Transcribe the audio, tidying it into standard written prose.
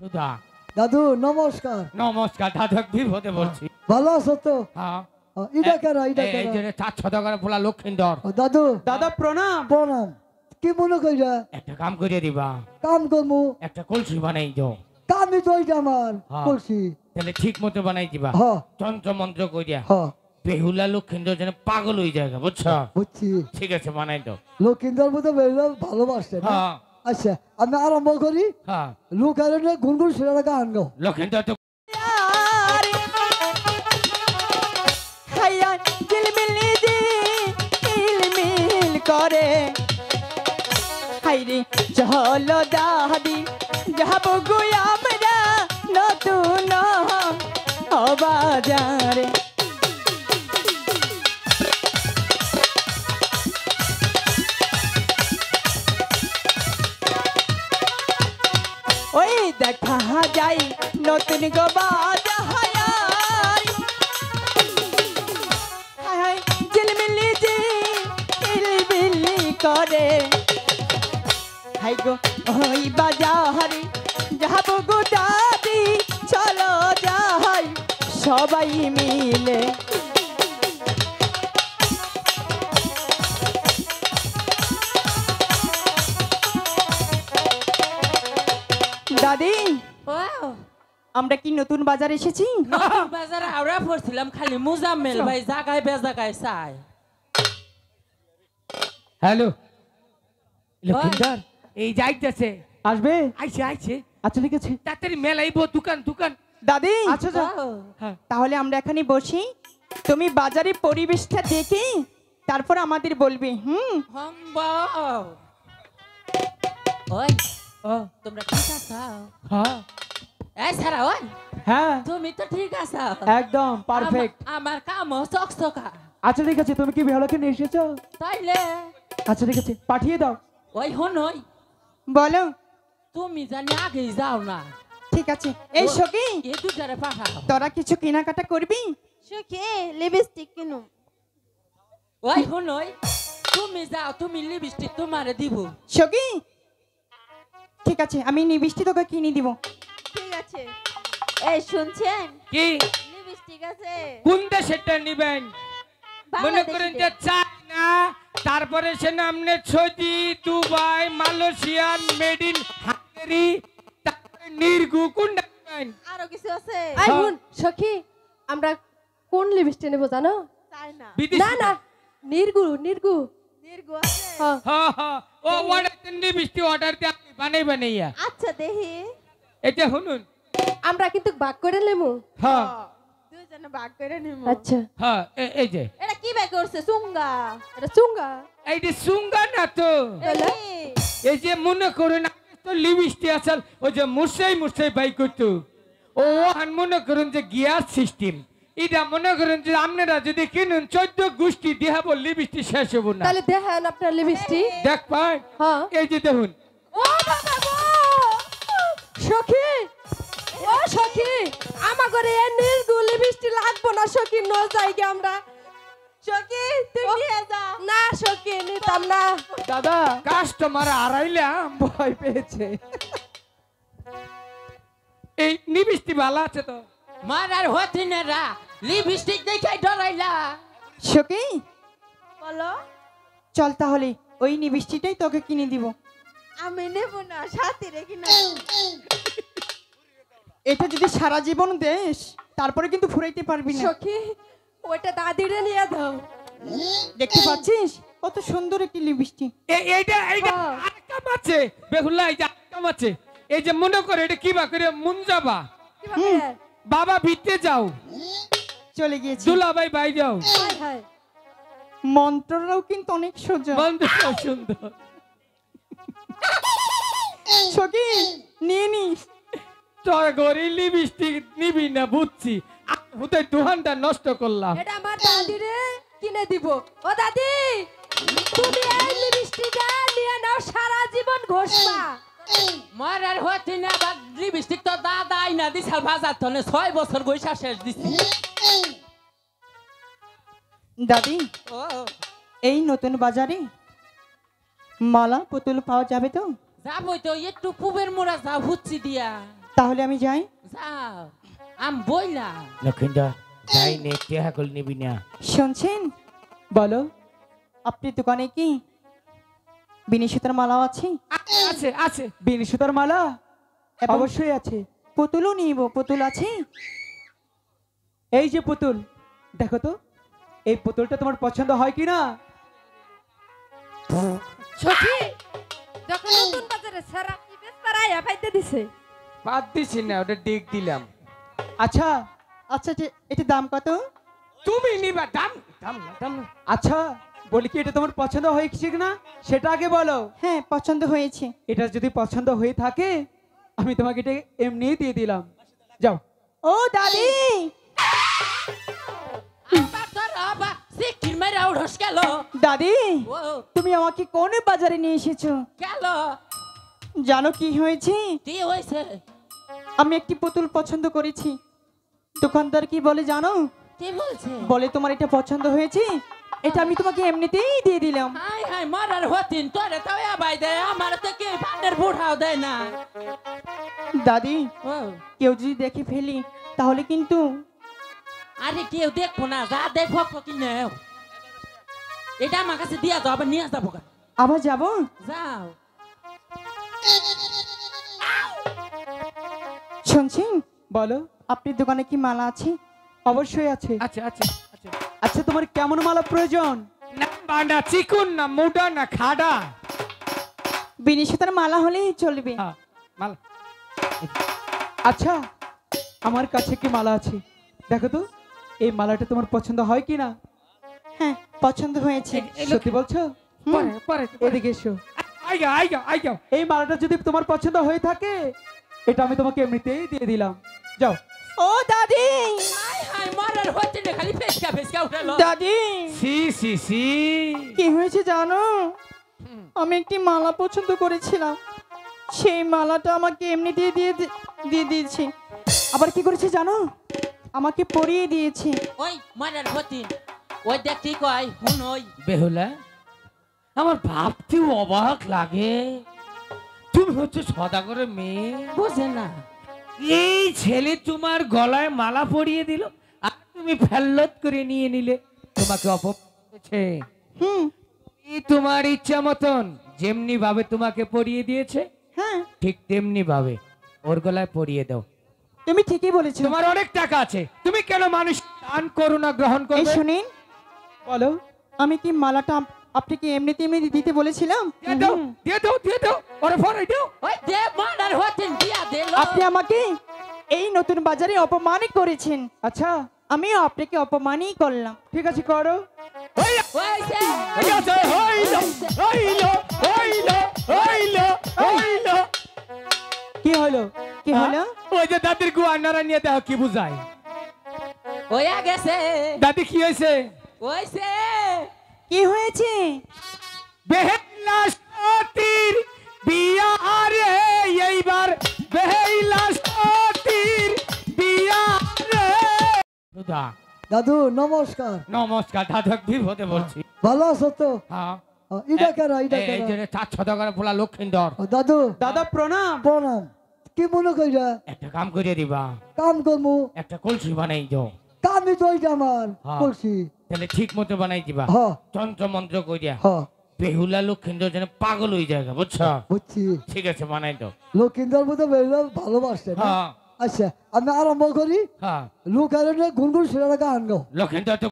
Duda দাদু নমস্কার। নমস্কার দাদু, বিপদে বলছি। ভালো আছো তো? হ্যাঁ। ইডা কেরা এই যে 400 টাকার পোলা লক্ষিন্দর। দাদু দাদা প্রণাম। প্রণাম। কি মনে কইরা? একটা কাম করে দিবা। কাম করমু? একটা কলসি বানাই দাও। কামই তো ওইটা আমার করছি। তাহলে ঠিক মতো বানাই দিবা। হ্যাঁ তন্ত্র মন্ত্র কইরা। হ্যাঁ বেহুলা লক্ষিন্দর যেন পাগল হয়ে যায়, বুঝছো? বুঝছি। ঠিক আছে, বানাই দাও। লক্ষিন্দর মতো বেরোলে ভালোবাসে না? হ্যাঁ আচ্ছা আমি আরম্ভ করি। হ্যাঁ। লোক আর গুনগুন সেরা গান গাও। লক্ষিন্দর তো করে হাইরে চলো দাদি যাব গো আমরা নতুন বাজারে। ওই দেখা যায় নতুন গো বাজার ঝিলমিলি ঝিলমিলি করে হাই গো ওই বাজারে যাব গো দাদি চলো যাই সবাই মিলে। দাদি আমরা কি নতুন বাজার এসেছি? নতুন বাজারে আমরা পড়ছিলাম খালি মুজাম্মেল ভাই জায়গায় বেজাগায় চাই। হ্যালো লক্ষিন্দর, এই যাইতেছে। আসবে? আইছে আইছে। আচ্ছা ঠিক আছে, তাড়াতাড়ি মেলাইবো দোকান দোকান। দাদি আচ্ছা হ্যাঁ। তাহলে আমরা এখানে বসি, তুমি বাজারে পরিবেশটা দেখে তারপর আমাদের বলবে। ওই ও তোমরা ঠিক আছো? হ্যাঁ এই সারা ওই হ্যাঁ তুমি তো ঠিক আছো, একদম পারফেক্ট। আমার কাম চকচকা। আচ্ছা ঠিক আছে, তুমি কি বেহালাকে নিয়ে এসেছো? তাইলে আচ্ছা ঠিক আছে, পাঠিয়ে দাও। ওই হনই বলো। তুমি জানি আগেই যাও না। ঠিক আছে, এই সখী এই দুটারে পাঠাও। তোরা কিছু কেনাকাটা করবি? সখী লিপস্টিক কিনো। ওই হনই তুমি যাও, তুমি লিপস্টিক তোমারে দিব। সখী ঠিক আছে, আমি নিবিষ্টি তোকে কিনে দিব। ঠিক আছে। এই শুনছেন? কি লিপস্টিক আছে। কোন দেশেরটা নিবেন? মনে করেন যে চায়না, তারপরে সে নামনে Saudi, Dubai, Malaysia, made in Hungary, তারপরে নির্গু, কোনটা নেবেন? আরো কিছু আছে। আই হুন সখী, আমরা কোন লিপস্টিক নেব জানো? চাই না। বিদেশি না না, নির্গু নির্গু। নির্গু আছে। হ্যাঁ হ্যাঁ হ্যাঁ, ও অর্ডার দেন, বৃষ্টি অর্ডার দিয়ে আপনি বানাইয়া। আচ্ছা দেখি। এটা শুনুন। আমরা কিন্তু ভাগ করে নেবো। হ্যাঁ দুইজনে ভাগ করে নিব। আচ্ছা হ্যাঁ, এই যে এটা কি ভাগ করছে? চুঙ্গা। এটা চুঙ্গা। এইটা সুঙ্গা না তো, এটা কি? এই যে মনে করুন তো লিপস্টিক আসল ওই যে মুসাই বাই করতো, ও হান মনে করুন যে গিয়ার সিস্টেম। এটা মনে করেন যে আপনারা যদি কিনুন 14 গোষ্ঠী দেখাবো, লিপস্টিক শেষ হবো না। তাহলে দেখেন আপনার লিপস্টিক। দেখ পাই, হ্যাঁ এই যে দেখুন। ও বাবা গো সখী, ও সখী আমা করে এ নির্গু লিপস্টিক লাগবো না সখী, ন যাইগে আমরা। সখী তুই নিয়ে যা। না সখী নিতাম না। দাদা কাস্টমার হারাইলাম, ভয় পেয়েছে। এই লিপস্টিক ভালো আছে তো? মারার হতি না রা লিপস্টিক দেখাই ডরাইলা। সখী বলো। চল তাহলে ওই নিবিষ্টিটাই তোকে কিনে দিব। আমি নেব না, সাথে রেখে না। এটা যদি সারা জীবন দেশ তারপরে কিন্তু ফুরাইতে পারবি না। সখী ওটা দাদিরে নিয়ে দাও। দেখতে পাচ্ছিস কত সুন্দর একটি লিপস্টিক। এইটা আরেকটা আছে বেহুলা, এই যে আরেকটা আছে। এই যে মনে করে এটা কি বা করে মুনজাবা, কিভাবে? বাবা ভিতরে যাও, চলে গিয়েছি। দুলাভাই বাই যাও। হায় হায় মন্ত্রটাও কিন্তু অনেক সোজা। বন্ধু সুন্দর। সখী নিয়ে নিস। তোর ঘরে লিপস্টিক নিবি না বুঝছি, হুতে দোকানটা নষ্ট করলাম। এটা আমার দাদিরে কিনে দিব। ও দাদি তুমি এই লিপস্টিকটা নিয়ে নাও, সারা জীবন ঘষবা। মারার হতি না বা লিপস্টিক তো দাদাই না দিছাল বাজার তনে 6 বছর গইসা শেষ দিছি। দাদি ও এই নতুন বাজারে মালা পুতুল পাওয়া যাবে তো? যাবই তো, একটু পুবের মোড়া যা হুচ্ছি দিয়া। তাহলে আমি যাই। যাও আম বইলা লক্ষিন্দর যাই নে টেহা কল নিবি না। শুনছেন, বলো। আপনি দোকানে কি বিনি সুতার মালাও আছে? আছে আছে। বিনি সুতার মালা এবং অবশ্যই আছে। পুতুলও নিব, পুতুল আছে? এই যে পুতুল, দেখো তো এই পুতুলটা তোমার পছন্দ হয় কিনা। সখী যখন নতুন বাজারে সারা ইবেস পাড়ায় পাইতে দিছে। বাদ দিছি না, ওটা ডেক দিলাম। আচ্ছা আচ্ছা, এটার দাম কত? তুমি নিবা, দাম দাম না দাম না। আচ্ছা, বলি কি এটা তোমার পছন্দ হয়েছে কিনা সেটা আগে বলো। হ্যাঁ, পছন্দ হয়েছে। এটা যদি পছন্দ হয়ে থাকে আমি তোমাকে এটা এমনিই দিয়ে দিলাম। যাও। ও দাদি, আবার তোর আবা সিকির মেরা উড়স গেল। দাদি ও তুমি আমাকে কোন বাজারে নিয়ে এসেছো? গেল জানো কি হয়েছে? কি হইছে? আমি একটি পুতুল পছন্দ করেছি। দোকানদার কি বলে জানো? কি বলছে? বলে তোমার এটা পছন্দ হয়েছে, এটা আমি তোমাকে এমনিতেই দিয়ে দিলাম। হাই হাই মরার হতিন তোরে তাও আবাই দে, আমার তো কি পানের বুড়াও দেয় না। দাদি, ও কেউ যদি দেখে ফেলি তাহলে কিন্তু। আরে কেউ দেখবো না, যা দেখবো কিনে এটা আমার কাছে দিয়া দাও, আবার নিয়ে যাবো। আবার যাব? যাও। শুনছেন, বলো। আপনার দোকানে কি মালা আছে? অবশ্যই আছে। আচ্ছা আচ্ছা আচ্ছা। আচ্ছা, তোমার কেমন মালা প্রয়োজন? না বান্ডা চিকুন না মোটা না খাড়া? বিনি সুতার মালা হলেই চলবে। হ্যাঁ মাল। আচ্ছা, আমার কাছে কি মালা আছে, দেখো তো এই মালাটা তোমার পছন্দ হয় কিনা। হ্যাঁ, পছন্দ হয়েছে। সত্যি বলছো? পরে পরে এদিকে এসো। আইগা আইগা আইগা। এই মালাটা যদি তোমার পছন্দ হয়ে থাকে এটা আমি তোমাকে এমনিতেই দিয়ে দিলাম। যাও। ও দাদি, হাই হাই মরার হতিন খালি ফেসকা ফেসকা উঠালো। দাদি সি সি সি। কি হয়েছে জানো? আমি একটি মালা পছন্দ করেছিলাম, সেই মালাটা আমাকে এমনিতেই দিয়ে দিয়েছে। আবার কি করেছে জানো? আমাকে পরিয়ে দিয়েছে। ওই মরার হতিন ওই দেখ কি কয় হুন ওই বেহুলা, আমার ভাবতেও অবাক লাগে, তুমি হচ্ছে সদাগরের মেয়ে। বুঝে না। এই ছেলে তোমার গলায় মালা পরিয়ে দিল আর তুমি ফেল্লত করে নিয়ে নিলে, তোমাকে অপমানিত। হুম, তোমার ইচ্ছা মতন যেমনি ভাবে তোমাকে পরিয়ে দিয়েছে হ্যাঁ, ঠিক তেমনি ভাবে ওর গলায় পরিয়ে দাও। তুমি ঠিকই বলেছো। তোমার অনেক টাকা আছে, তুমি কেন মানুষ দান করুণা গ্রহণ এই করবে? শুনিন, বলো। আমি কি মালাটা আপনি কি এমনিতে এমনি দিতে বলেছিলাম? দিয়ে দাও দিয়ে দাও দিয়ে দাও, ওরে ফরাই দাও। ওই দে মরার হতিন দিয়া দিল। আপনি আমাকে এই নতুন বাজারে অপমানই করেছেন, আচ্ছা, আমিও আপনাকে অপমানই করলাম। ঠিক আছে, করো। হইছে হইছে, হইল, হইল, হইল, হইল, হইল। কি হলো? কি হলো? ওই যে দাদির গুয়ান্নারা নিয়ে দেখো কি বুঝায়। হইয়া গেছে দাদি কি হয়েছে? হইছে কি হয়েছে? বেহেলা সতীর বিয়া রে, এইবার বেহেলা সতীর বিয়া রে। দাদু নমস্কার। নমস্কার দাদু, বিপদে বলছি। ভালো আছো তো? হ্যাঁ এটা কেন এটা এই কেন? যে 400 টাকার পোলা লক্ষিন্দর, দাদু দাদা প্রণাম। প্রণাম। কি মনে কইরা একটা কাম করে দিবা, কাম করমু? একটা কলসি বানাই দাও। কামই তো ওইটা আমার হ্যাঁ। করছি। তাহলে ঠিক মতো বানাই দিবা, হ তন্ত্র মন্ত্র করিয়া হ বেহুলা লক্ষিন্দর যেন পাগল হয়ে যায়, বুঝছো? বুঝছি। ঠিক আছে, বানাই দাও। লক্ষিন্দর মতো বেরো ভালোবাসছে না? হ্যাঁ আচ্ছা, আমি আরম্ভ করি। হ্যাঁ। লোক আর গুনগুন সেরা গান গাও। লক্ষিন্দর তো